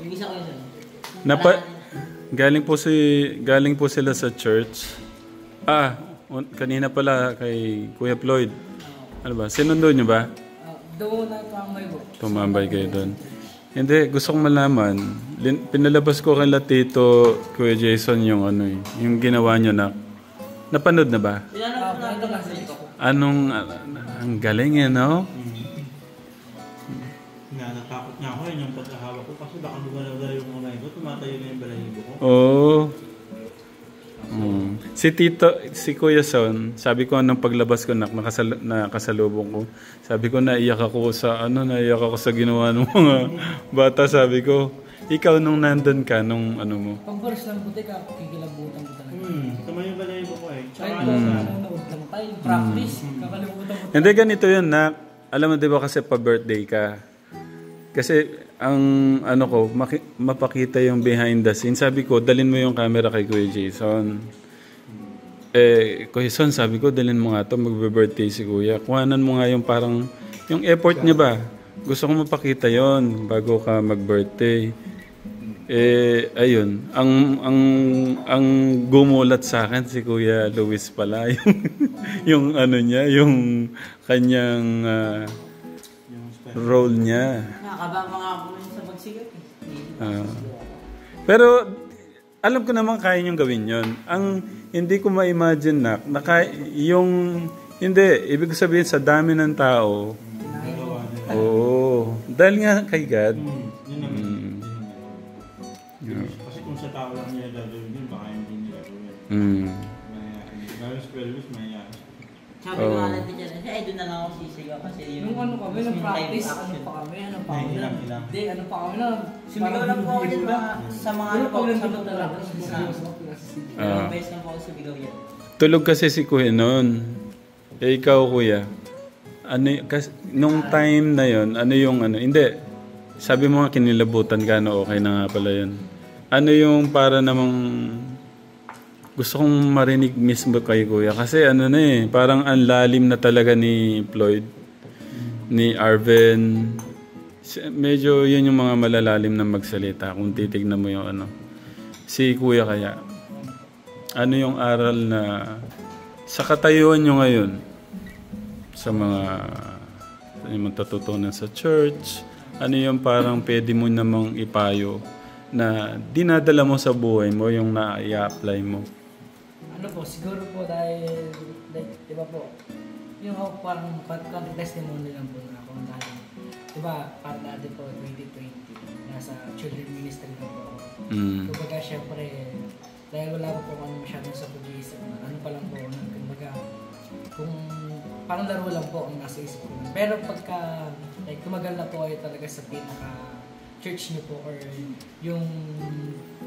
Yung isa ko yun. Galing po sila sa church. Kanina pala kay Kuya Floyd. Ano ba? Sinundo niyo ba? Doon na tumambay po. Tumambay kayo doon. Hindi, gusto kong malaman. Pinalabas ko kay Tito Kuya Jason yung yung ginawa niyo na. Napanood na ba? Anong ang galing no? Natakot nga ako yung pagkahawak ko kasi baka lumalaw yung kamay ko, tumatayo na yung balahibo ko. Oo. Si Kuya Son, sabi ko nung paglabas ko nakasalubong ko. Sabi ko naiyak ako sa ginawa ng mga bata, sabi ko. Ikaw nung nandun ka nung mo. Pag-burst lang puti ka, kikilabutan ko talaga. Tama yung balahibo ko eh. Ay, nanonood lang tayo. Practice. Kakalimutan ko. Hindi, ganito yun na. Alam mo, di ba kasi pa-birthday ka? Kasi ang mapakita yung behind the scenes. Sabi ko, dalin mo yung camera kay Kuya Jason. Kuya Jason, sabi ko, dalin mo nga to, magbe-birthday si Kuya. Kuhanan mo nga yung parang, yung effort niya ba? Gusto ko mapakita yon bago ka mag-birthday. Ayun, ang gumulat sa akin si Kuya Luis pala, yung yung kanyang role niya. Nakakabang mga ako sa pagsigat Pero alam ko naman kaya niyong gawin yon. Ang hindi ko ma-imagine na ibig sabihin sa dami ng tao. Oo. Dahil nga kay God. Kasi kung sa tao lang nila gagawin yun, baka hindi nila gawin. Lalo sa Pelvis, mayayain. Sabi ko nga natin dyan, doon na lang ako sisigaw kasi yung kami, nag-practice, ano pa kami. Hindi, sumigaw lang po ako dyan sa mga sa mga best lang po ako sumigaw yan. Tulog kasi si Kuya noon. Ikaw Kuya, nung time na yon, hindi. Sabi mo nga kinilabutan ka, okay na nga pala yun. Ano yung para namang gusto kong marinig mismo kay Kuya. Kasi parang ang lalim na talaga ni Floyd, ni Arven. Medyo yun yung mga malalalim na magsalita kung titignan mo yung Si Kuya kaya, ano yung aral na sa katayuan nyo ngayon sa mga matututunan sa church, ano yung parang pwede mo namang ipayo na dinadala mo sa buhay mo, yung na-i-apply mo? Siguro po dahil, di ba po, yung ako parang country testimony lang po na ako dahil, di ba, part natin po 2020, nasa children ministry lang po ako. Kumbaga, syempre, dahil wala po ako masyadong sa pag-iisip, pa lang po, kumbaga, kung parang laro lang po ang nasa isip ko. Pero pagka, tumagal na po ay talaga sa pinaka-church niyo po or yung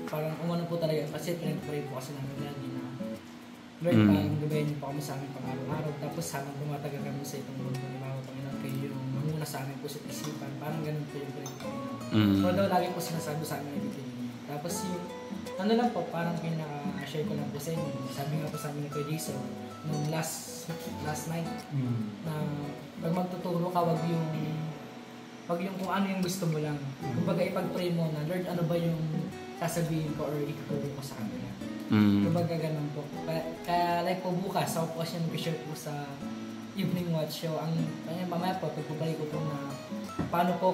parang umano po talaga kasi pinag-pray po kasi namin lagi na Lord, parang gabayan niyo po kami sa amin pang-araw-araw. Tapos habang tumatagal kami sa itong mundo, ibawa Panginoon kayo yung mamuna sa amin po sa isipan. Parang ganun po yung Panginoon. Although lagi po sinasabi sa amin na ibigay. Tapos yung lang po, parang pinaka-share ko lang po sa inyo. Sabi nga po sa amin ni Kuya Jason, nung last night, na pag magtuturo ka, wag yung kung ano yung gusto mo lang. Kumbaga ipag-pray mo na, Lord, ano ba yung sasabihin ko or ituturo ko sa kanila. Kumbaga ganun po. Kaya like po bukas, ako po kasi nag-share po sa evening watch show. Mamaya po, pagpapalik ko po na paano po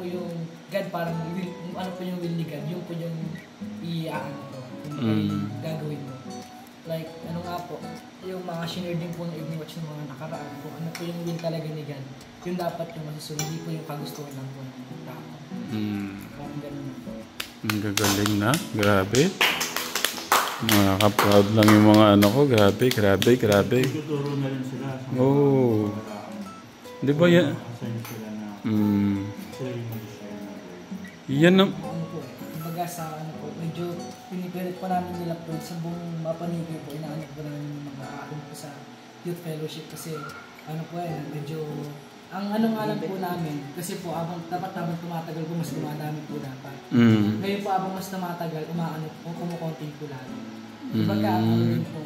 yung God, parang ano po yung will ni God, yung po yung gagawin mo. Like, nga po, yung mga shinare din po ng evening watch ng mga nakaraan, kung ano po yung will talaga ni God, yung dapat yung masusunod, hindi po yung kagustuhan lang po ng tao. Parang ganun po. Ang gagaling na, grabe. Nakaka-proud lang yung mga ko, grabe. Tuturo na rin sila. Di ba yan? Yan na. Kumbaga sa medyo pinipilit pa namin nila po sa buong mapanigay po, inaanap po namin yung mga akin po sa youth fellowship kasi medyo ang nga lang po namin kasi po dapat tumatagal po mas dumadami po dapat. Ngayon po habang mas tumatagal, kumukonting po lalo. Kumbaga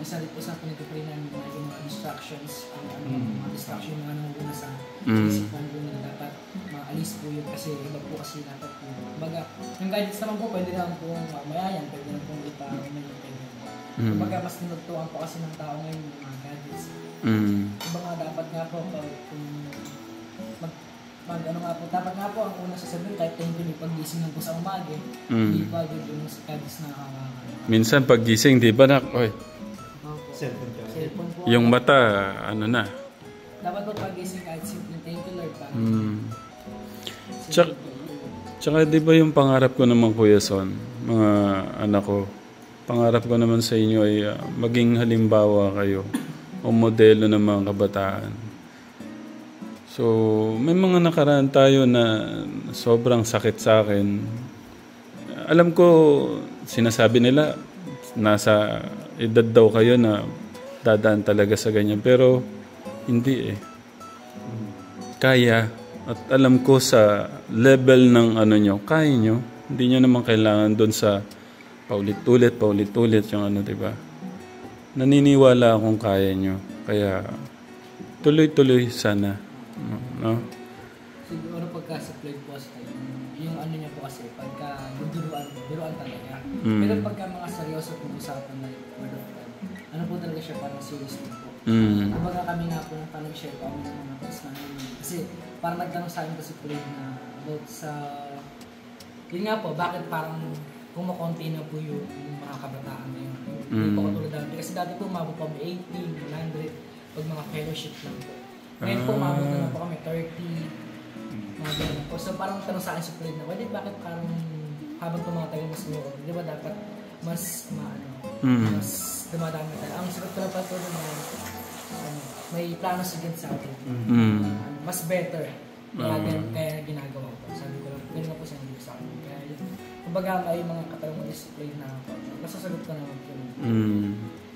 isa rin po sa pinag-pray namin yung mga distractions, mga distraction mga nangunguna sa isipan po na dapat maalis po yun kasi iba po kasi dapat po Kumbaga, yung guidance naman po, pwede naman po mayayan, pwede naman po iparang may opinion. Kumbaga, mas tinutuan po kasi ng tao ngayon yung mga gadgets. Kumbaga, dapat nga po, kung ano nga po, dapat nga po ang unang sasabihin, kahit tayo yung pag-gising lang po sa umaga, hindi pa agad yung gadgets na nakakakala. Minsan pag-gising, di ba oy, Cellphone po. yung mata, ano na. Dapat po pag-gising kahit simple, thank you Lord. Tsaka di ba yung pangarap ko naman, Kuya Son, mga anak ko, pangarap ko naman sa inyo ay maging halimbawa kayo o modelo ng mga kabataan. So, may mga nakaraan tayo na sobrang sakit sa akin. Alam ko, sinasabi nila, nasa edad daw kayo na dadaan talaga sa ganyan. Pero, hindi eh. Kaya, at alam ko sa level ng ano nyo, kaya nyo. Hindi nyo naman kailangan doon sa paulit-ulit yung ano, diba? Naniniwala akong kaya nyo. Kaya, tuloy-tuloy sana. No? Siguro pagka sa play po yung ano niya po kasi, pagka yung biruan talaga. Pero pagka mga seryoso pong usapan na word of God, ano po talaga siya parang serious din po. Kumbaga kami nga po nang nag-share po kami ng mga posts namin. Kasi parang nagtanong sa akin kasi po na about sa, yun nga po, bakit parang kumukonti na po yung mga kabataan ngayon. Hindi po katulad dati. Kasi dati po umabot po kami 80, 100, pag mga fellowship lang po. Ngayon po umabot na po kami 30, mga ganyan po. So parang tanong sa akin si Fred na, well, bakit parang habang tumatagal mas mo, di ba dapat mas mas dumadami tayo. Ang sagot ko na pa ito na may plano si God sa atin. Mas better. Kaya ginagawa ko. Sabi ko lang, ganun po siya nandito sa akin. Kaya yun, kumbaga may mga katalong discipline na ako. Masasagot ko naman po.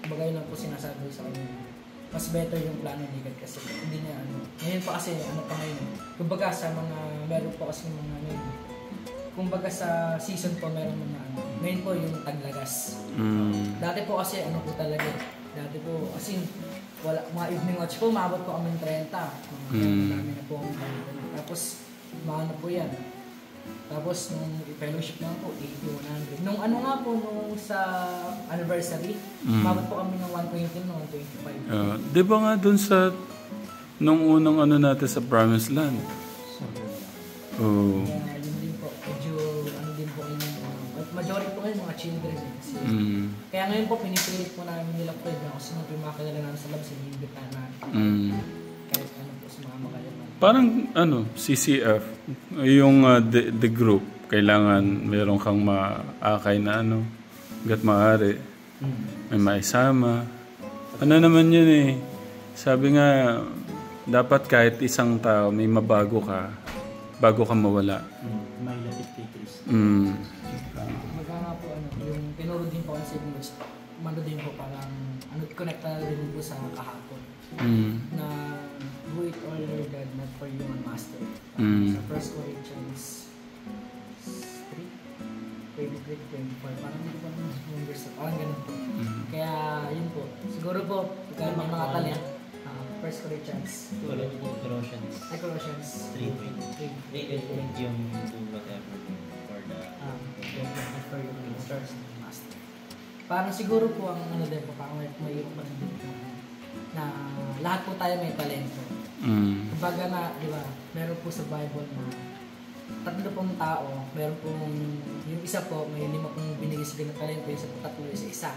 Kumbaga yun lang po sinasabi sa akin. Mas better yung plano ni God kasi hindi niya ano. Ngayon pa kasi ano pa ngayon. Kumbaga sa mga, meron po kasi mga ngayon. Kumbaga sa season po meron mga ano. Ngayon po yung taglagas. Dati po kasi ano po talaga. Dati po kasi wala, mga evening watch po, maabot po kami ng 30. Dami na po kami. Tapos, maano po yan. Tapos, nung fellowship naman po, 80, 100. Nung ano nga po, nung sa anniversary, maabot po kami ng 120, ng 125. Di ba nga dun sa, nung unang ano natin sa Promised Land? Kaya yun din po, medyo ano din po yun. Majority po ngayon mga children. Kasi, kaya ngayon po, pinipilit po namin nila po na kasi nung pimakilala namin sa lab, sinibitahan natin. Kahit ano po sa mga makalaman. Parang ano, CCF, yung the group, kailangan meron kang maakay na ano, hanggat maaari. May maisama. Ano naman yun eh, sabi nga, dapat kahit isang tao, may mabago ka, bago ka mawala. May lapit kay Chris. Magkanga po ano, yung tinuro din po kasi English, umano din po parang ano, connect na rin po sa kahapon. Na do it all your God, not for you and master. Sa 1 Corinthians 3, 23-24, parang hindi ko pa naman yung verse, parang ganun po. Kaya yun po, siguro po, kaya may mga talent, 1 Corinthians, Colossians 3:20, yung do whatever for the for you and stars and master. Parang siguro po ang ano din po, parang may pa rin din po na lahat po tayo may talento. Kumbaga nga, di ba, meron po sa Bible na 3 pong tao, meron pong, yung isa po, may 5 pong binigay sila ng talento, yung isa po 3, yung isa.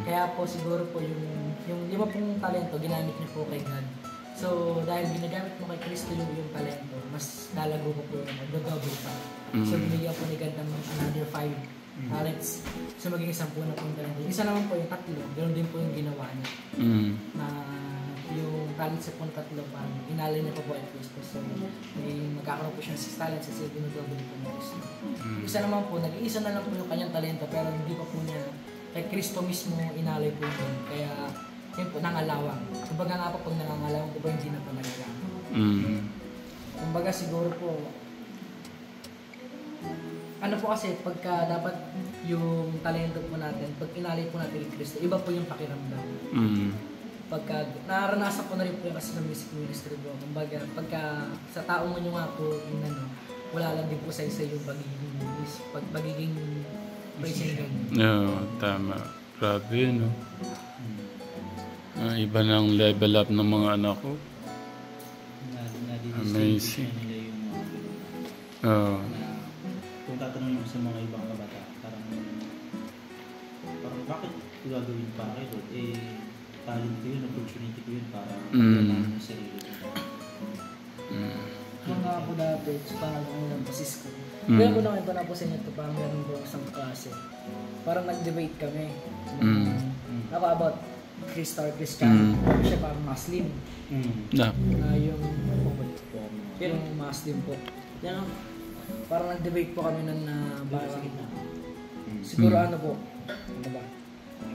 Kaya po siguro po yung 5 pong talento, ginamit niyo po kay God. So, dahil ginagamit mo kay Kristo yung talento, mas lalago po yung double pa. So, binigyan po ni God ng another 5 talents. So, maging 10 na po yung talento. Isa naman po yung 3, ganoon din po yung ginawa niya. Na yung talents po ng 3, parang inalay niya po kay Kristo. So, magkakaroon po siya ng 6 talents kasi dinodouble po ni Kristo. Isa naman po, nag-iisa na lang po yung kanyang talento pero hindi pa po niya kay Kristo mismo inalay po yun. Kaya, yun po, nangalawang. Kumbaga nga po, pag nangangalawang, di ba hindi na po nagagamit. Kumbaga siguro po, ano po kasi, pagka dapat yung talento po natin, pag inalay po natin kay Kristo, iba po yung pakiramdam. Pagka, naranasan ko na rin po yung kasi ng music ministry po. Kumbaga, pagka sa tao mo nyo nga po, yung ano, wala lang din po sa isa yung pagiging president. Oo, tama. Grabe, no? Iba ng level up ng mga anak ko. Amazing. Nila yung mga Oo. na kung tatanungin mo sa mga ibang kabata, parang bakit ko gagawin para kay Lord? Talent ko yun, opportunity ko yun para gawin yung sarili ko. Kung nga po dati, parang ang unang basis ko. Kaya ko naman ito na po sa inyo ito, parang meron po isang klase. Parang nag-debate kami. Ako about Christian. Siya parang Muslim. Yung Muslim po. Yan, parang nag-debate po kami nun na parang siguro ano po. Ano ba?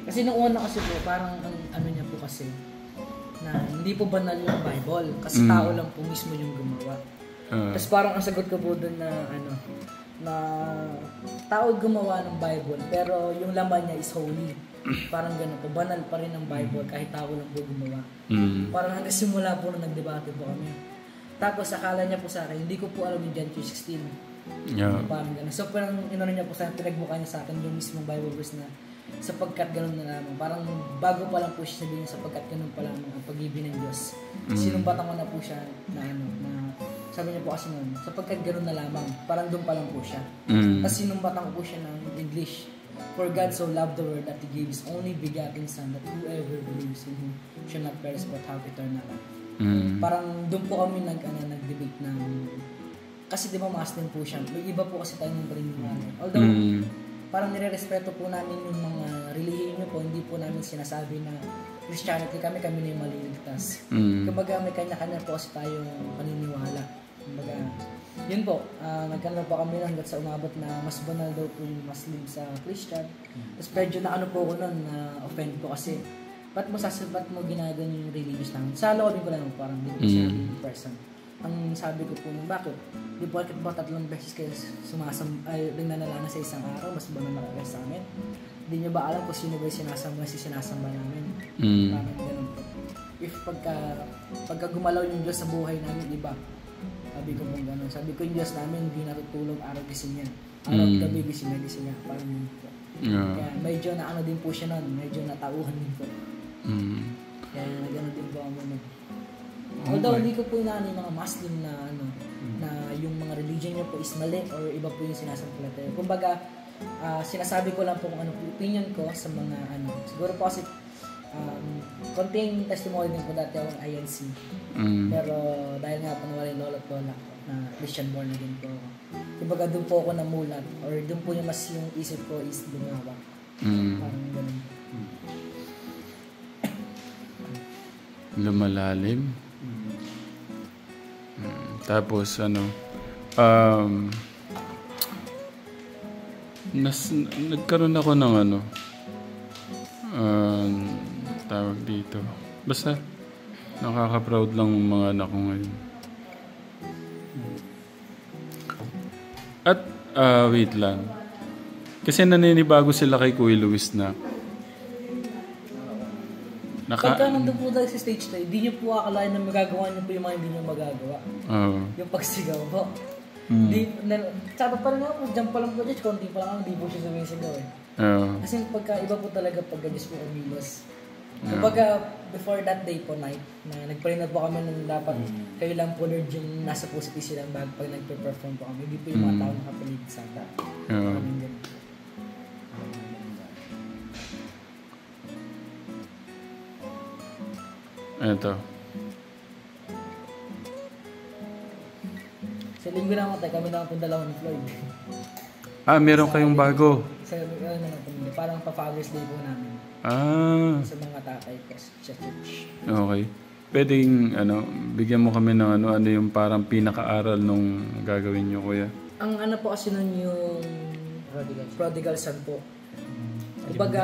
Kasi nung una kasi po, parang ang ano niya po kasi na hindi po banal yung Bible kasi tao lang po mismo yung gumawa. Tapos parang ang sagot ko po doon na ano na tao gumawa ng Bible pero yung laman niya is holy. Parang gano'n po, banal pa rin ang Bible kahit tao lang po gumawa. Parang hanggang simula po na nagdebate po kami. Tapos akala niya po sa akin, hindi ko po alam yung John 3:16. Parang gano'n. So parang inano niya po sa akin, pinagmukha niya sa akin yung mismong Bible verse na sapagkat gano'n na lamang. Parang bago pa lang po siya sabihin sapagkat gano'n pa lamang ang pag-ibig ng Diyos. Sinumbatan ko na po siya na ano, na sabi niya po kasi noon, sapagkat gano'n na lamang. Parang doon pa lang po siya. Tapos sinumbatan ko po siya ng English. For God so loved the world that He gave His only begotten Son, that whoever believes in Him shall not perish but have eternal life. Parang doon po kami nag-debate ng kasi di ba Muslim po siya. May iba po kasi tayo ng paniniwala. Although parang nire-respeto po namin yung mga relihiyon niyo po, hindi po namin sinasabi na Christianity kami na yung maliligtas. Kumbaga may kanya-kanya po kasi tayong paniniwala. Kumbaga, yun po, nagkaroon po kami hanggat sa umabot na mas banal daw po yung Muslim sa Christian. Tapos medyo na ano po ko nun, na offend po kasi ba't mo ginaganyan yung religious namin? Sa lobby ko lang parang hindi ko sinabi yung person. Ang sabi ko po nung bakit? Di po ba 3 beses kayo nanalana sa isang araw, mas banal na kayo sa amin? Hindi nyo ba alam kung sino ba yung sinasamba namin? Parang ganun po. If pagka gumalaw yung Diyos sa buhay namin, di ba? Sabi ko mong gano'n. Sabi ko yung Diyos namin, hindi natutulog araw gising niya. Araw gabi gising niya. Parang yun po. Kaya medyo na ano din po siya nun. Medyo natauhan din po. Kaya gano'n din po ako nun. Although hindi ko po inaano yung mga Muslim na ano, na yung mga religion niyo po is mali or iba po yung sinasampalatayo. Kumbaga, sinasabi ko lang po kung ano opinion ko sa mga ano. Siguro po kasi konting testimony din po dati ako ng INC. Pero dahil nga po nawala yung lolo at lola ko na Christian born again po ako. Kumbaga doon po ako namulat or doon po yung mas yung isip ko is gumawa. Parang ganun. Lumalalim. Tapos ano nagkaroon ako ng ano tawag dito. Basta nakaka-proud lang ang mga anak ko ngayon. At wait lang. Kasi naninibago sila kay Kuya Luis na pagka nandun po tayo sa stage tayo, hindi nyo po akalain na magagawa nyo po yung mga hindi nyo magagawa. Yung pagsigaw po. Sabi pa rin ako, dyan pa lang po dyan, konti pa lang, hindi po siya sumisigaw eh. Kasi pagka iba po talaga pagka Diyos po umilos. Kumbaga, before that day po night, na nagparinad po kami nung dapat kayo lang po Lord yung nasa positive silang bag pag nagpe-perform po kami. Hindi po yung mga tao nakapaligid sa atin. Ito. Sa linggo naman tayo, kami naman po dalawa ni Floyd. Meron kayong bago? Sa parang pa-Father's Day po namin. Sa mga tatay ko sa church. Okay. Pwedeng bigyan mo kami ng ano yung parang pinaka-aral nung gagawin nyo, kuya? Ang ano po kasi nun yung prodigal son po. Kumbaga,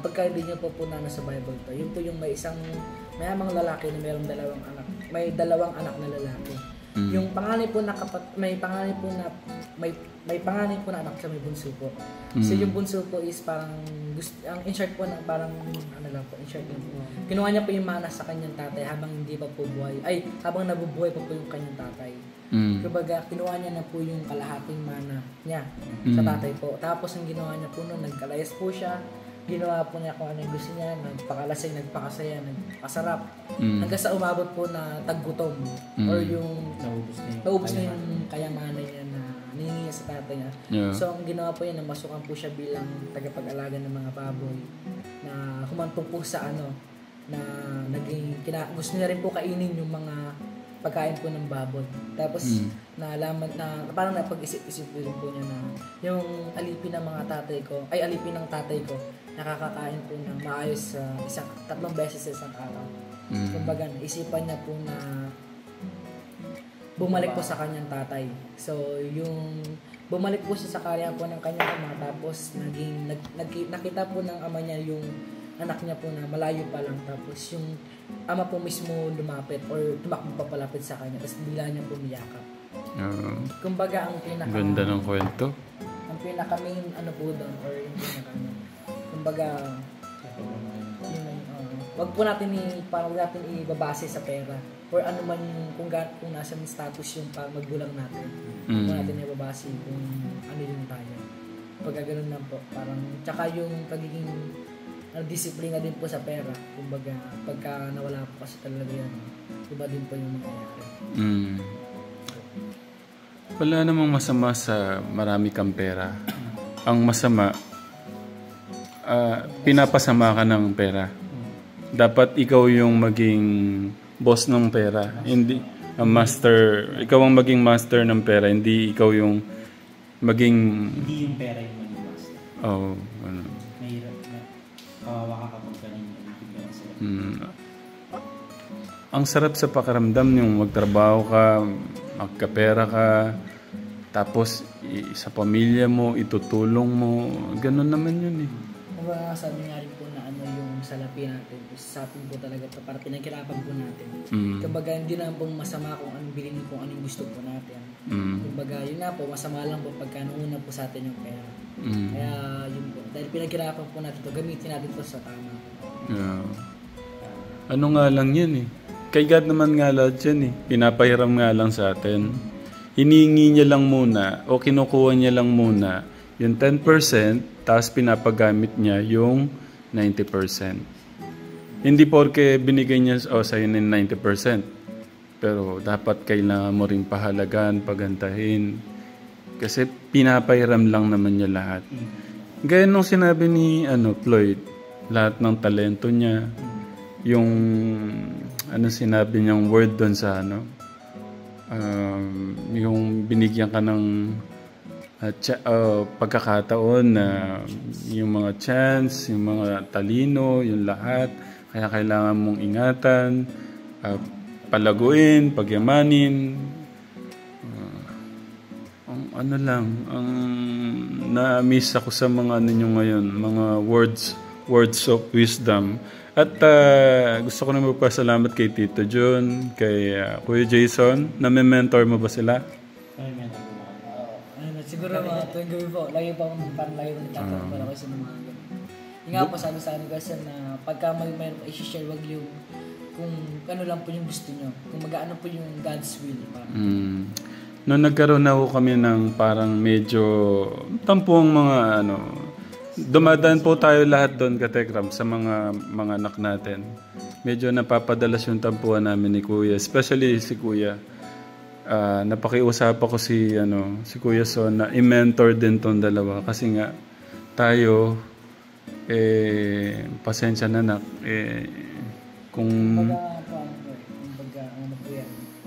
pagka hindi nyo po na sa Bible to, yun po yung may mayamang lalaki na mayroong 2 anak. May 2 anak na lalaki. Yung panganay po na may panganay po na anak sa may bunso po. So yung bunso po is parang ang in short po na parang in short po. Kinuha niya po yung mana sa kanyang tatay habang hindi pa po buhay. Habang nabubuhay pa po yung kanyang tatay. Kumbaga, kinuha niya na po yung kalahating mana niya sa tatay po. Tapos ang ginawa niya po noon, nagkalayas po siya. Ginawa po niya kung ano yung gusto niya, nagpakalasing, nagpakasaya, nagpasarap. Hanggang sa umabot po na taggutom or yung naubos na yung kayamanan niya na niningi niya sa tatay niya. Yeah. So ang ginawa po niya, namasukan po siya bilang tagapag-alaga ng mga baboy na humantong po sa na naging gusto niya rin po kainin yung mga pagkain po ng baboy. Tapos naalaman na parang napag-isip-isip po niya na yung alipin ng mga alipin ng tatay ko nakakakain po ng maayos sa 3 beses sa isang araw. Kumbaga, isipan niya po na bumalik po sa kanyang tatay. So, yung bumalik po siya sa karya po ng kanyang ama, tapos nakita po ng ama niya yung anak niya po na malayo pa lang, tapos yung ama po mismo lumapit or tumakbo pa palapit sa kanya, tapos bigla niya po niyakap. Kumbaga, ang ganda ng kwento. Ang pinaka-main po doon, or yung kumbaga, wag po natin ibabase sa pera or ano man kung nasa status yung magbulang natin. Wag po natin ibabase kung ano yung tayo. Pagka ganun lang po, parang tsaka yung pagiging disiplina din po sa pera. Kumbaga, pagka nawala po kasi talaga yan, iba din po yung mangyayari. Wala namang masama sa marami kang pera. Ang masama, pinapasama ka ng pera. Dapat ikaw yung maging boss ng pera, hindi ang master. Ikaw ang maging master ng pera, hindi ikaw yung maging... Hindi yung pera yung maging master. Mahirap na. Kawawa ka kapag galing yung sila. Ang sarap sa pakiramdam yung magtrabaho ka, magkapera ka, tapos sa pamilya mo, itutulong mo. Ganun naman yun eh. Kumbaga, sabi nga rin po na yung salapi natin, usapin po talaga ito para pinagkirapan po natin. Kumbaga, hindi naman po masama kung anong bilhin, kung anong gusto po natin. Kumbaga, yun nga po, masama lang po pagka nauna po sa atin yung pera. Kaya yun po, dahil pinagkirapan po natin ito, gamitin natin ito sa tama. Yeah. Ano nga lang yan eh. Kay God naman nga lahat yan eh. Pinapahiram nga lang sa atin. Hinihingi niya lang muna o kinukuha niya lang muna yung 10%, tapos pinapagamit niya yung 90%. Hindi porke binigay niya sa'yo ng 90%. Pero dapat kailangan mo rin pahalagan, pagantahin. Kasi pinapahiram lang naman niya lahat. Gaya nung sinabi ni Floyd, lahat ng talento niya, yung sinabi niyang word doon sa yung binigyan ka ng pagkakataon na yung mga chance, yung mga talino, yung lahat. Kaya kailangan mong ingatan, palaguin, pagyamanin. Ang na-miss ako sa mga nyo ngayon, mga words of wisdom. At gusto ko na magpasalamat kay Tito John, kay Kuya Jason. Na-mentor mo ba sila? Siguro mga tuwing gabi po, lagi pa akong parang lagi ko nagtatanong para kayo sa mga ganun. Yung nga po sabi sa akin kasi na pagka mayroon pa i-share, wag yung kung ano lang po yung gusto nyo. Kung mag-ano po yung God's will. Noong nagkaroon na ho kami ng parang medyo tampuang mga dumadaan po tayo lahat doon, Katekram, sa mga anak natin. Medyo napapadalas yung tampuan namin ni Kuya, especially si Kuya. Napakiusap ako si Kuya Son na i-mentor din tong dalawa kasi nga tayo pasensya na nak kung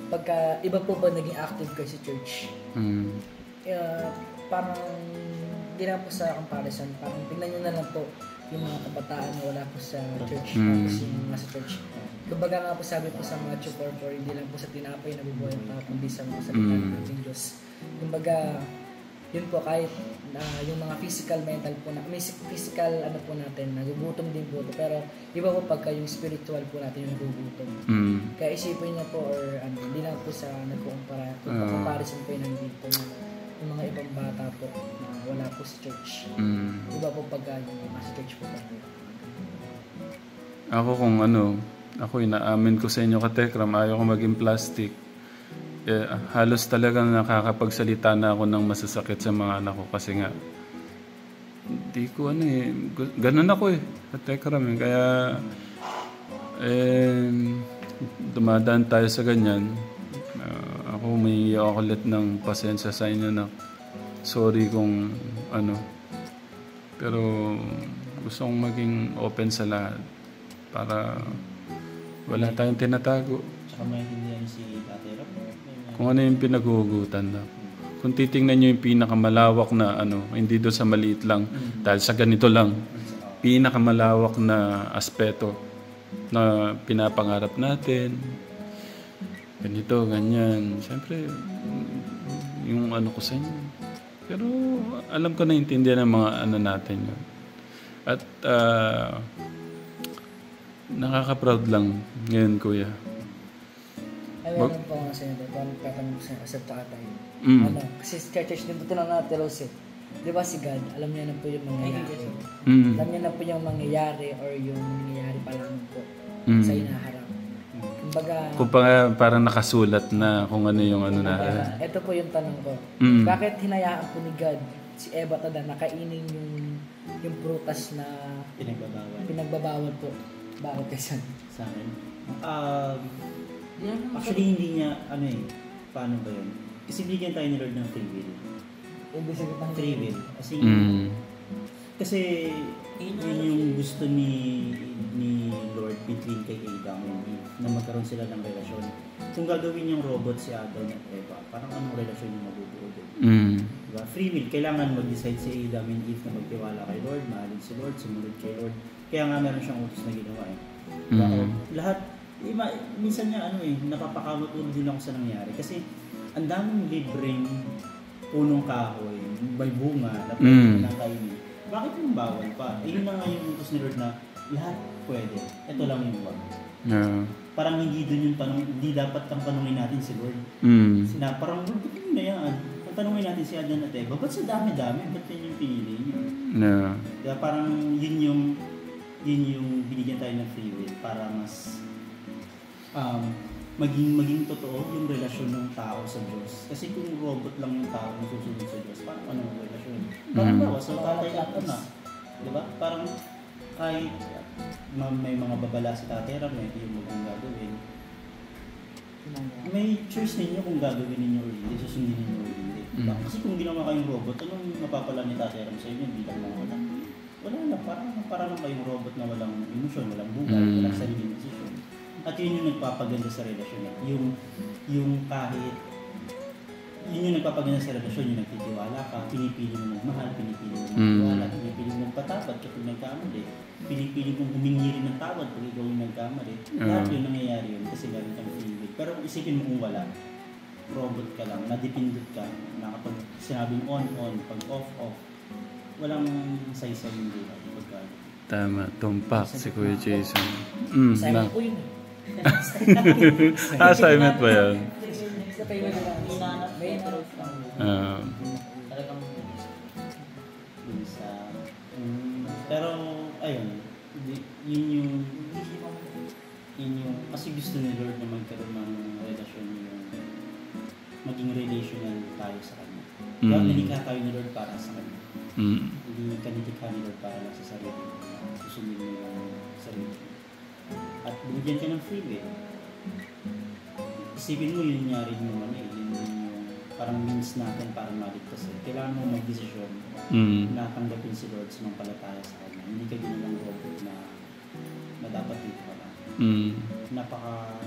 pagka iba po ba naging active kayo sa church, parang hindi na po sa comparison, parang tingnan nyo na lang po yung mga kabataan na wala po sa church, tapos yung nasa church. Kumbaga nga po sabi po sa Matthew 4:4, hindi lang po sa tinapay na bubuhay ang tao, kundi sa mga salita ng ating Diyos. Kumbaga, yun po kahit yung mga physical, mental po physical po natin, nagugutom din po ito. Pero iba po pagka yung spiritual po natin yung nagugutom. Kaya isipin niya po or hindi lang po sa comparison po yung nandito na yung mga ibang bata po na wala po sa church. Iba po pagka yung nasa church po tayo. Ako ako inaamin ko sa inyo, Katekram, ayaw ko maging plastic. halos talagang nakakapagsalita na ako ng masasakit sa mga anak ko kasi nga hindi ko ganun ako at Tekram kaya dumadaan tayo sa ganyan. Ako may ako ulit ng pasensya sa inyo na sorry kung pero gusto kong maging open sa lahat para wala tayong tinatago. Tsaka maintindihan si Ate Rob. Kung ano yung pinaghuhugutan na. Kung titingnan nyo yung pinakamalawak na hindi doon sa maliit lang, dahil sa ganito lang, pinakamalawak na aspeto na pinapangarap natin, ganito, ganyan. Siyempre, yung ko sa inyo. Pero alam ko na intindihan ng mga natin yun. At nakaka-proud lang ngayon, Kuya. Alam po nga sa inyo, parang tatanong sa tatay. Kasi church din po tinanong natin, Rose. Di ba si God, alam niya na po yung mangyayari. Alam niya na po yung mangyayari or yung nangyayari pa lang po sa inaharap. Kumbaga, parang nakasulat na kung ano yung na. Ito po yung tanong ko. Bakit hinayaan po ni God si Eva tada nakainin yung prutas na pinagbabawal po? Bakit kasi? Sa akin? Actually, hindi niya, paano ba yun? Kasi bigyan tayo ni Lord ng free will. Free will. Kasi, yun yung gusto ni Lord between kay Adam and Eve, na magkaroon sila ng relasyon. Kung gagawin yung robot si Adam at Eva, parang anong relasyon yung mabubuo din? Diba? Free will. Kailangan mag-decide si Adam and Eve na magtiwala kay Lord, mahalin si Lord, sumunod kay Lord. Kaya nga meron siyang utos na ginawa Diba? Lahat, minsan niya napapakamot din ako sa nangyari. Kasi, ang daming libreng punong kahoy, may bunga, na pwede na kainin. Bakit yung bawal pa? Yun na nga yung utos ni Lord na lahat pwede. Ito lang yung wag. Parang hindi dun yung tanong, hindi dapat ang tanongin natin si Lord. Parang, Lord, ba't yun na yan? Kung tanongin natin si Adan at Eva, ba't sa dami-dami? Ba't yun yung pinili niyo? Kaya parang yun yung binigyan tayo ng free will para mas maging totoo yung relasyon ng tao sa Diyos. Kasi kung robot lang yung tao na susunod sa Diyos, parang anong relasyon? Parang bawa sa tatay at anak. Diba? Parang kahit may mga babala sa tatay ram, yung maging gagawin. May choice ninyo kung gagawin ninyo o hindi, susundin ninyo o hindi. Diba? Kasi kung ginawa kayong robot, anong mapapala ni tatay ram sa inyo bilang mga anak? Wala lang, parang kayong robot na walang emosyon, walang buhay, walang sariling desisyon. At yun yung nagpapaganda sa relasyon. Yung nagpapaganda sa relasyon, yung nagtitiwala ka, pinipili mo magmahal, pinipili mo magtiwala, pinipili mo magpatawad kapag nagkamali, pinipili mong humingi rin ng tawad pag ikaw yung nagkamali. Lahat yun nangyayari yun kasi meron kang free will. Pero isipin mo kung wala, robot ka lang, nadipindot ka, na kapag sinabing on, pag off, walang saysay yung buhay. Tama, tumpak si Kuya Jason. Assignment po yun. Assignment ba yan? Sa tayo na lang. May naroon lang. Talagang pero, ayun, yun yung kasi gusto ni Lord na magkaroon ng relasyon maging relational tayo sa Kanya. Kaya nilikha tayo ni Lord para sa Kanya. Hindi ka nilikha ni Lord para lang sa sarili. Susundin mo yung sarili. At binigyan ka ng free will. Isipin mo yun nangyari naman yun yung parang means natin para maligtas Kailangan mo mag-desisyon na tanggapin si Lord sa palataya sa Kanya. Hindi ka ginalang robot na dapat dito ka lang.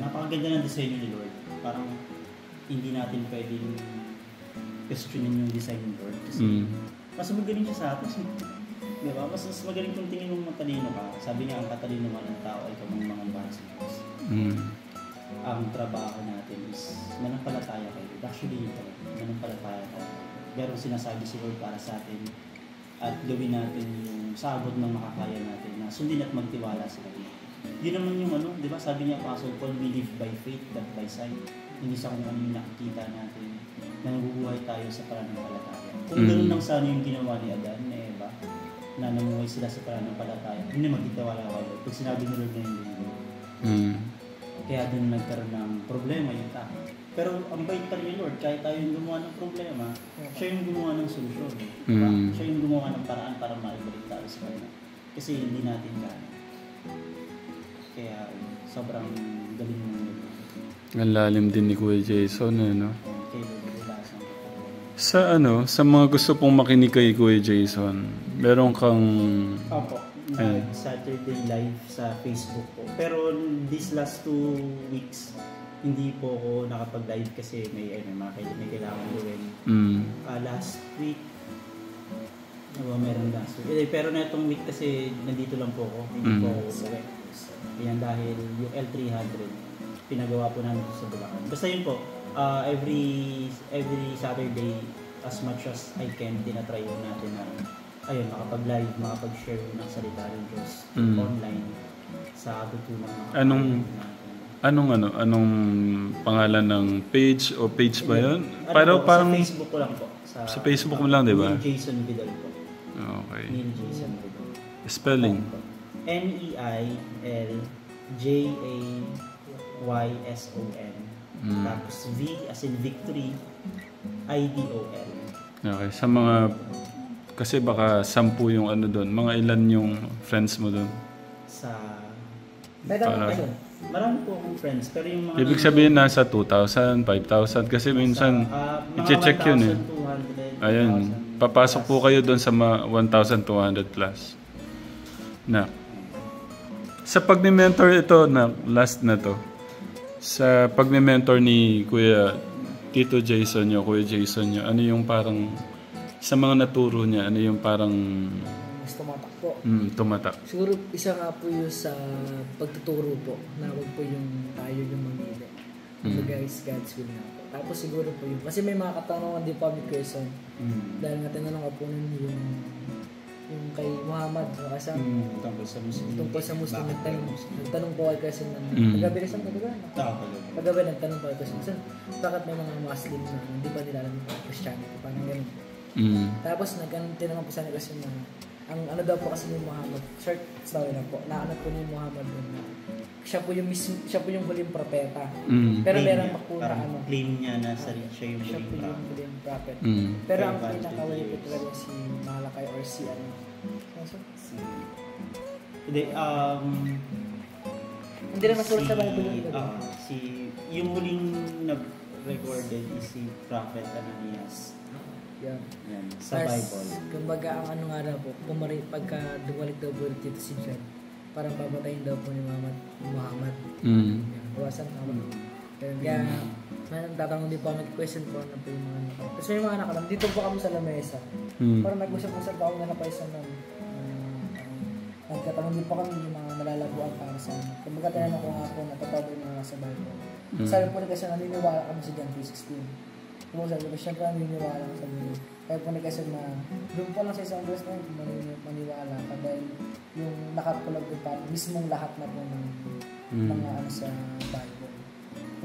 Napakaganda ng design ni Lord. Parang hindi natin pwedeng questionin yung design ni Lord. Kasi mas magaling siya sa atin. Diba? Mas magaling kung tingin mong matalino ka. Sabi niya, ang katalino man ng tao ay kamang-mangambahan sa Diyos. Ang trabaho natin is manampalataya kayo. Actually, ito, manampalataya tayo. Pero sinasabi si Lord para sa atin at gawin natin yung sabot ng makakaya natin na sundin at magtiwala sa Kanya. Yun naman yung di ba? Sabi niya, Apostle Paul, we live by faith, not by sight. Hindi sa kung ano yung nakikita natin na nabubuhay tayo sa pananampalataya. Kung ganoon lang sana yung ginawa ni Adan, ni Eva, na namuhay sila sa pananampalataya, hindi magtitiwala kayo. Pag sinabi ni Lord na hindi. Kaya doon nagkaroon ng problema yung tao. Pero ang bait pa rin ni Lord, kahit tayo yung gumawa ng problema, siya yung gumawa ng solusyon. Diba? Siya yung gumawa ng paraan para maibalik tayo sa kanya. Kasi hindi natin kaya. Kaya sobrang galing mo nito. Ang lalim din ni Kuya Jason, no? Kay Lord, relasan ko. Sa mga gusto pong makinig kay Kuya Jason, meron kang... Opo, Saturday live sa Facebook po. Pero these last 2 weeks, hindi po ako nakapag-live kasi may kailangan gawin. Last week, meron last week. Pero na itong week kasi nandito lang po ako. Hindi po ako uwi. Yan dahil yung L300, pinagawa po namin sa Bulacan. Basta yun po, every Saturday, as much as I can, tinatry po natin na makapag-live, makapag-share ng salita ng Diyos online sa abutunan ng Anong pangalan ng page o page ba yun? Sa Facebook ko lang po. Sa Facebook mo lang, di ba? Neil Jason Vidal po. Okay. Neil Jason Vidal. Spelling? NEILJAYSON. Tapos V as in Victory, IDOL. Okay. Sa mga... Kasi baka 10 yung doon. Mga ilan yung friends mo doon? Marami po akong friends, pero yung mga... Ibig sabihin nasa 2,000, 5,000 kasi minsan i-check yun eh. 1,200, Ayun, papasok po kayo doon sa 1,200 plus. Na. Sa pag-mentor ito, na last na to. Sa pag-mentor ni Kuya Tito Jason nyo, Kuya Jason nyo, ano yung parang sa mga naturo niya, ano yung parang Mas tumatak po. tumatak? Siguro isa nga po yung sa pagtuturo po, na wag po yung tayo yung mamili. Guys, God's will na po. Tapos siguro po yun. Kasi may mga katanungan din po kami question. Dahil nga tinanong ko po nun yung kay Muhammad. Tungkol sa Muslim. Tungkol sa Muslim. Nagtanong po kay kasi kagabi kasi kagabi nagtanong po kay kasi bakit may mga Muslim na hindi pa nila alam yung Christianity. Parang ganun. Tapos tinanong po sa nila kasi na ang ano daw po kasi ni Muhammad, short story na po, naanap po ni Muhammad na siya po yung huling propeta. Pero meron pa po na claim niya na siya yung huling prophet. Pero ang pinakawali po talaga si Malakay or si hindi na masulat sa Bible yung huling nag-recorded is si Prophet Ananias. Yan. Sa Bible. Kumbaga ang ano nga daw po, pagka dumalik daw po dito si John, parang papatayin daw po ni Muhammad. Iwasan ka ba? Kaya, tatanong din po, mag-question po ano po yung mga anak. Kasi yung mga anak, dito po kami sa lamesa. Parang nag-usap-usap po kami na napaisan ng nagkatanong din po kami yung mga nalalabuan para sa amin. Kumbaga tinanong ko nga po na totoo yung mga nasa Bible. Sabi po kasi naniniwala kami sa John 3:16. Kung sabi ko, siyempre naniniwala sa Biblia. Kaya po kasi na doon po lang sa isang verse na yun, maniwala ka dahil yung nakapulag din pa mismong lahat na po ng mga ano sa Bible.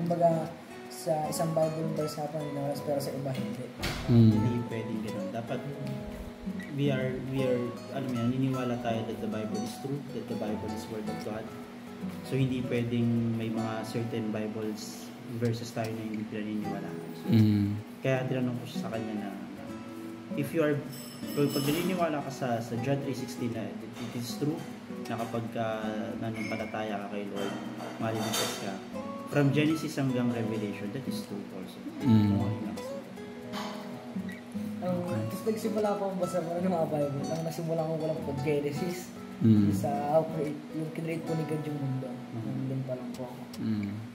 Kumbaga sa isang Bible verse na po naniniwala pero sa iba hindi. Hindi pwedeng gano'n. Dapat we are naniniwala tayo that the Bible is true, that the Bible is Word of God. So hindi pwedeng may mga certain Bibles verses tayo na hindi pinaniniwalaan. So, kaya tinanong ko siya sa kanya na if you are pag naniniwala ka sa John 3:16 na it is true na kapag nanampalataya ka kay Lord, maliligtas ka. From Genesis hanggang Revelation, that is true also. Tapos nagsimula ko ang basa ng mga Bible. Ang nasimula ko walang po Genesis. Sa yung kinrate po ni God yung mundo. Doon pa lang po ako.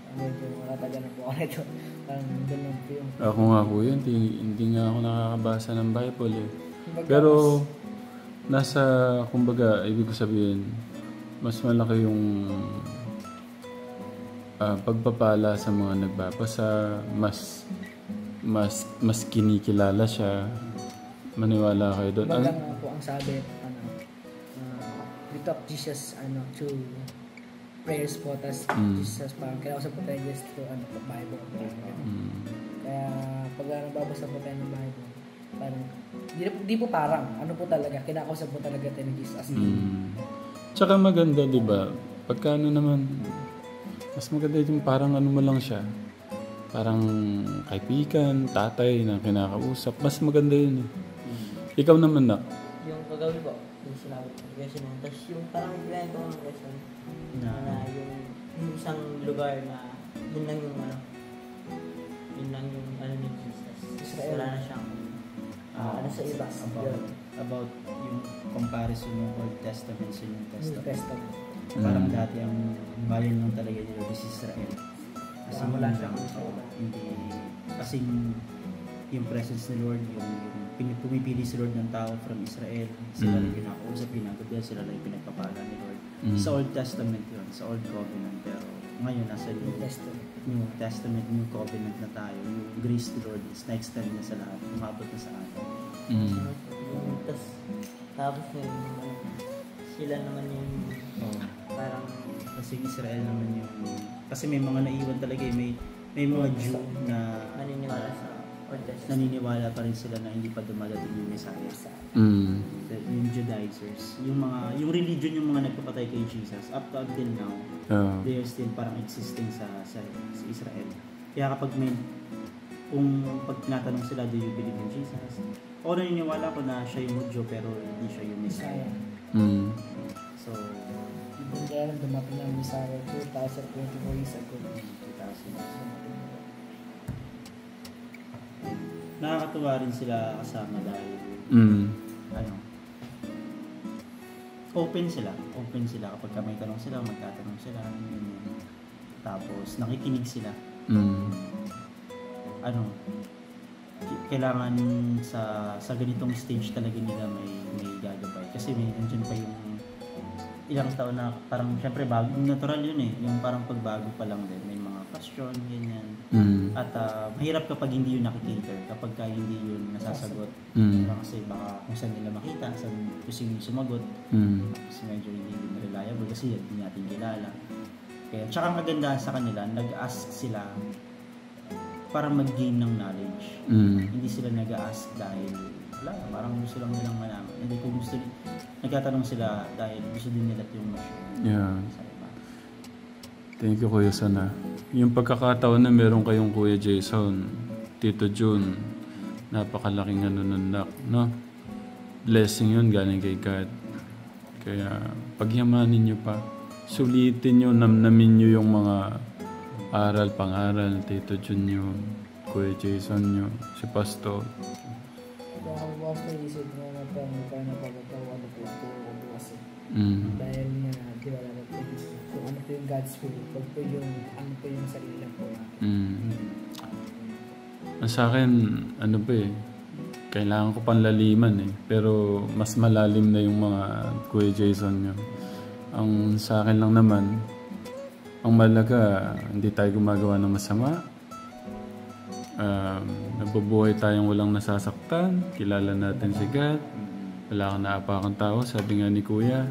Medyo makataga na po ako nito. Parang doon lang po yung... Ako nga po yun, hindi nga ako nakakabasa ng Bible eh. Pero nasa, kumbaga, ibig ko sabihin, mas malaki yung pagpapala sa mga nagbabasa, mas kinikilala siya, maniwala kayo doon. Kumbaga nga po ang sabi, we talk Jesus to prayers po, tas Jesus parang kinausap po tayo just to Bible. Kaya pag nagbabasa po tayo ng Bible, parang di po parang ano po talaga, kinakausap po talaga tayo ng Jesus. Tsaka maganda, di ba? Pagka ano naman, mas maganda yung parang ano mo lang siya. parang kaibigan, tatay na kinakausap. Mas maganda yun eh. Ikaw naman na. Yung kagabi po, yung sinabi ko, question mo. Tapos yung parang bigyan ko ng question na yung isang lugar na yun lang yung ni Jesus. Wala na siyang sa iba. About yung comparison ng Old Testament sa New New Testament. Testament. Parang dati ang bayan lang talaga nila is Israel. Kasi Wala siyang hindi kasi yung presence ni Lord, yung pumipili si Lord ng tao from Israel, sila rin pinakausap, ginagawa, sila rin pinagpapala ni Lord. Sa Old Testament yun, sa Old Covenant, pero ngayon nasa New Testament, New Covenant na tayo. Yung grace ni Lord is na-extend na sa lahat, umabot na sa atin. Tapos sila naman yung parang kasi Israel naman yung kasi may mga naiwan talaga may mga Jew na naniniwala sa Old Testament. naniniwala pa rin sila na hindi pa dumadating yung Messiah. Yung Judaizers, yung religion yung mga nagpapatay kay Jesus up to until now, they are still parang existing sa Israel. Kaya kapag pag tinatanong sila, do you believe in Jesus? O naniniwala ko na siya yung Hudyo pero hindi siya yung Messiah. So, Hindi kaya dumating ang Messiah 2024 years ago. 2000. Nakakatuwa rin sila kasama dahil open sila kapag may tanong sila, magtatanong sila, tapos nakikinig sila. Kailangan sa ganitong stage talaga nila may gagabay kasi may nandiyan pa yung ilang taon na parang syempre bago, natural yun eh, yung parang pagbago pa lang din, may mga question, ganyan. At mahirap kapag hindi yun nakikater, kapag hindi yun nasasagot. Kasi baka kung saan nila makita, saan kusing yung sumagot, kasi medyo hindi reliable kasi hindi natin kilala. Kaya tsaka ang kagandahan sa kanila, nag-ask sila para mag-gain ng knowledge. Hindi sila nag-ask dahil parang gusto lang nilang malaman. Hindi kung nagtatanong sila dahil gusto din nila yung mission. Thank you, Kuya Sana. Yung pagkakataon na meron kayong Kuya Jason, Tito June, napakalaking nanunundak, no? Blessing yun galing kay God. Kaya pagyamanin nyo pa, sulitin nyo, namnamin nyo yung mga pangaral, Tito June nyo, Kuya Jason nyo, si Pastor. Kaya ako isip mo na paano napagkatawa na po kasi. Dahil nga, di ba dapat kung ano po yung God's will, pag po yung ano po yung sarili lang po natin. Sa akin, kailangan ko panlaliman eh. Pero mas malalim na yung mga Kuya Jason nyo. Ang sa akin lang naman, ang malaga, hindi tayo gumagawa ng masama. Nabubuhay tayong walang nasasaktan. Kilala natin si God. Wala kang naapakang tao. Sabi nga ni Kuya,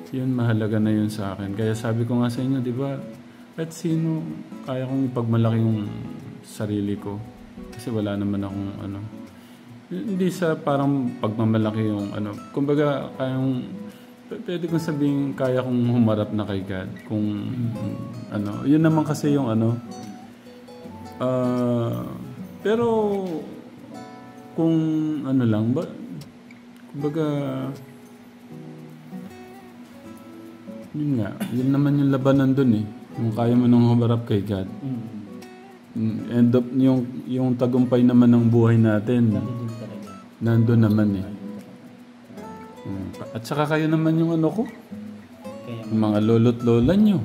yun, mahalaga na yun sa akin. Kaya sabi ko nga sa inyo, di ba, at sino kaya kong ipagmalaki yung sarili ko. Kasi wala naman akong hindi sa parang pagmamalaki yung kumbaga pwede kong sabihin kaya kong humarap na kay God kung yun naman kasi yung pero kung lang ba kumbaga yun naman yung labanan dun eh, yung kaya mo nang humarap kay God. End up yung tagumpay naman ng buhay natin nandun naman eh. At saka kayo naman yung ko, yung mga lolo't lola nyo,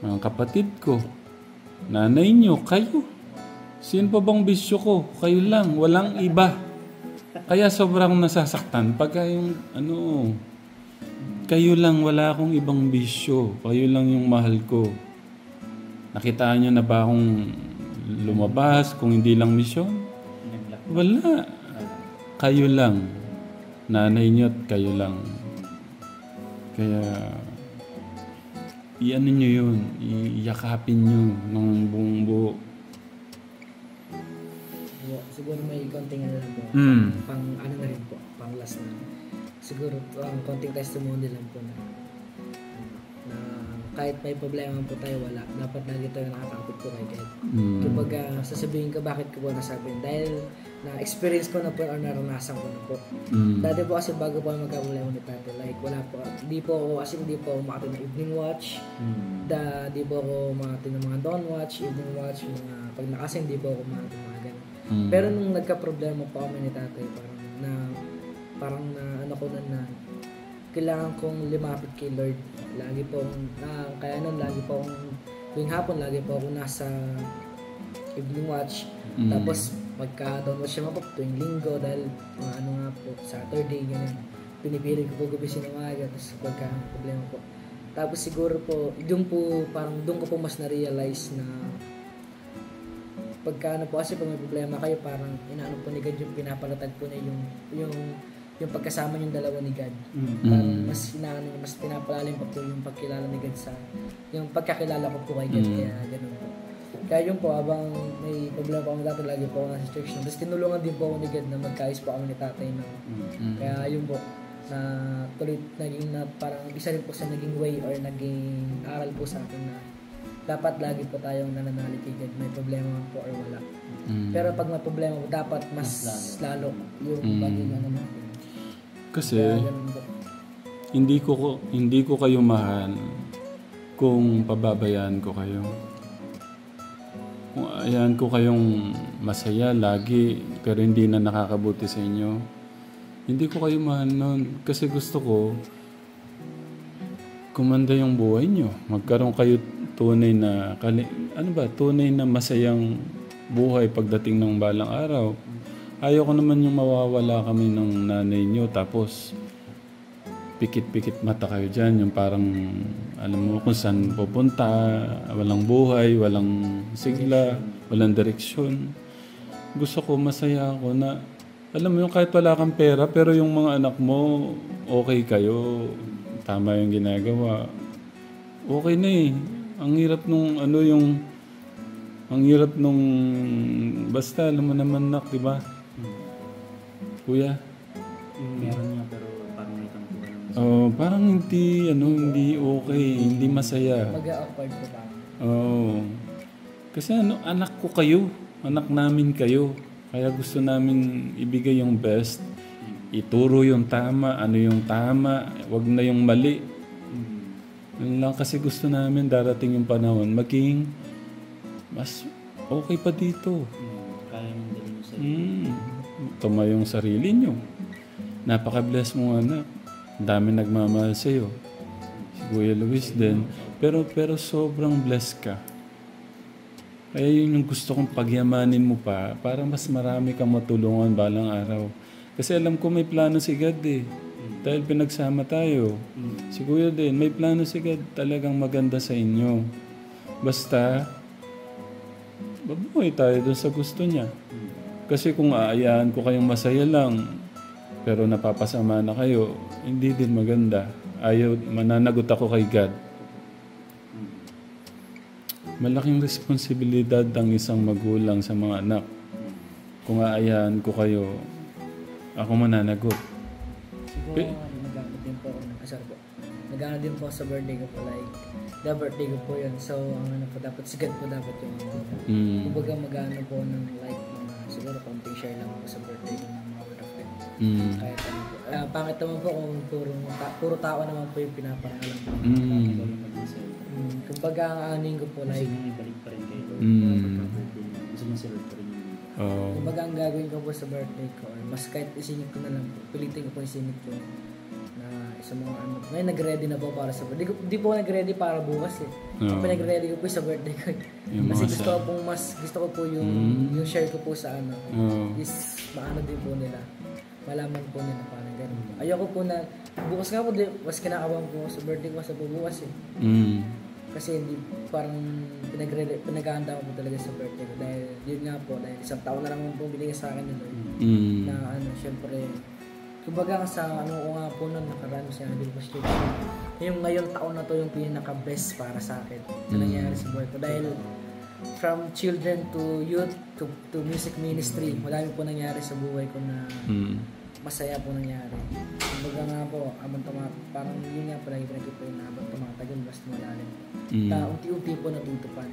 mga kapatid ko, nanay nyo, kayo. Sino pa bang bisyo ko? Kayo lang, walang iba. Kaya sobrang nasasaktan pagka yung kayo lang, wala akong ibang bisyo. Kayo lang yung mahal ko. Nakitaan nyo na ba akong lumabas kung hindi lang misyon? Wala. Kayo lang. Nanay nyo at kayo lang. Kaya i-ano nyo yun. Iyakapin nyo ng buong buo. Siguro may konting lang po. Pang na rin po. Pang last na. Siguro konting testimony lang po na kahit may problema po tayo, wala. Dapat lagi tayo nakakapit po kay God. Kumbaga, sasabihin ko bakit ko po nasabihin. Dahil na-experience ko na po or naranasan ko na po. Dati po kasi bago po ako magkaproblema ni Tate, like wala po, hindi po ako makati ng evening watch, di po ako makati ng mga dawn watch, evening watch, mga pag nakasing, di po ako makati ng mga ganun. Pero nung nagka-problema po kami ni Tate, parang na ko na kailangan kong lumapit kay Lord. Lagi po kaya nun, lagi po akong tuwing hapon, lagi po ako nasa evening watch. Tapos magka-down watch naman po tuwing linggo dahil nga po, Saturday, ganyan. Pinipili ko po gubisin ng umaga, tapos problema po. Tapos siguro po, doon ko po mas na-realize na po kasi pag may problema kayo, parang inaano po ni God yung pinapalatag po niya yung pagkasama yung dalawa ni God. Mas pinapalalim pa po yung pagkilala ni God yung pagkakilala ko po kay God, kaya ganun po. Kaya yun po, habang may problema po kami dati, lagi po ako nasa church. Tapos tinulungan din po ako ni God na magkaayos po kami ni tatay. Kaya yun po, na tuloy, parang isa rin po sa naging way or naging aral po sa akin na dapat lagi po tayong nananalig kay God, may problema po or wala. Pero pag may problema po, dapat mas lalo yung bagay na naman. Kasi hindi ko kayo mahal kung pababayaan ko kayo. Kung ayan ko kayong masaya lagi pero hindi na nakakabuti sa inyo, hindi ko kayo mahal nun. Kasi gusto ko kumanda yung buhay nyo. Magkaroon kayo tunay na masayang buhay pagdating ng balang araw. Ayaw ko naman yung mawawala kami ng nanay nyo tapos pikit-pikit mata kayo dyan. Yung parang alam mo kung saan pupunta, walang buhay, walang sigla, walang direksyon. Gusto ko masaya ako na alam mo yung kahit wala kang pera pero yung mga anak mo okay kayo, tama yung ginagawa, okay na eh. Ang hirap nung basta alam mo naman nak, diba? Kuya? Meron nga pero parang may tampuhan. Parang hindi okay, hindi masaya. Mag-awkward po ba? Kasi anak ko kayo, anak namin kayo. Kaya gusto namin ibigay yung best. Ituro yung tama, ano yung tama, wag na yung mali. Yun lang kasi gusto namin darating yung panahon, maging mas okay pa dito. Kaya nang dalhin mo sa Tuma yung sarili nyo. Napaka-bless mo anak. Ang dami nagmamahal sa'yo. Si Kuya Luis din. Pero sobrang blessed ka. Kaya yun yung gusto kong pagyamanin mo pa para mas marami kang matulungan balang araw. Kasi alam ko may plano si God eh. Dahil pinagsama tayo. Si Kuya din, may plano si God talagang maganda sa inyo. Basta, babuhay tayo dun sa gusto niya. Kasi kung aayaan ko kayong masaya lang, pero napapasama na kayo, hindi din maganda. Mananagot ako kay God. Malaking responsibilidad ang isang magulang sa mga anak. Kung aayaan ko kayo, ako mananagot. Siguro nag-ano din po ako nag-ano din po sa birthday ko po, like the birthday ko po yun, so dapat si God po dapat yung kumbaga mag-ano po ng like siguro konting share lang po sa birthday ko ng mga friend. Kahit ano po, pangit naman po kung puro tao naman po yung pinaparangalan po. Kumbaga ang aning ko po like ibalik pa rin kayo. Gusto mo si Lord pa rin. Kumbaga ang gagawin ko po sa birthday ko, or mas kahit isingit ko na lang po, pilitin ko po isingit ko na sa mga ano. Ngayon nag-ready na po para sa birthday. Di po nag-ready para bukas eh. Ang pinag-ready ko po sa birthday ko. Kasi gusto ko po yung share ko po sa ano. Is maano din po nila. Malaman po nila parang ganun. Ayoko po na, bukas nga po, mas kinakabang po sa birthday ko sa bukas eh. Kasi hindi parang pinag-handa ko po talaga sa birthday ko dahil yun nga po, dahil isang taon na lang po binigay sa akin nito na ano, syempre kumbaga sa ano ko nga po nun nakaraan siya hindi ko stage yung ngayon taon na to yung pinaka-best para sa akin sa nangyari sa buhay ko dahil from children to youth to music ministry, madami po nangyari sa buhay ko na masaya po nangyari. Kumbaga nga po, parang yun nga pala yung pinag-ip po yung habang tumatagal, mas malalim po. Unti-unti po natutupad.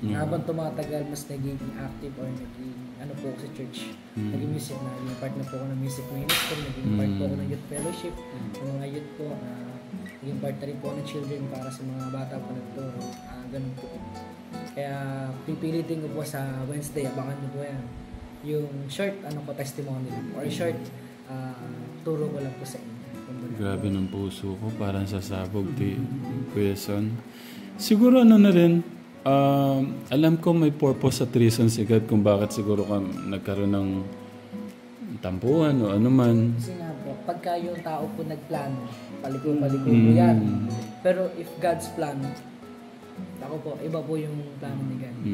Habang tumatagal, mas nagiging active or naging ano po ako sa church. Naging music na, yung part na po ako ng music ministry, naging part po ako ng youth fellowship, ng mga youth po, naging part na rin po ng children para sa mga bata po nagturo. Ganun po. Kaya pipilitin ko po sa Wednesday, abangan niyo po yan. Yung short testimony lang or short turo ko lang po sa inyo. Grabe ng puso ko, parang sasabog di Kuya Son. Siguro ano na rin, alam ko may purpose at reason si God kung bakit siguro ka nagkaroon ng tampuhan o ano man. Kasi nga po, pagka yung tao po nagplano, paliko-paliko po yan. Pero if God's plan, ako po, iba po yung plano ni God.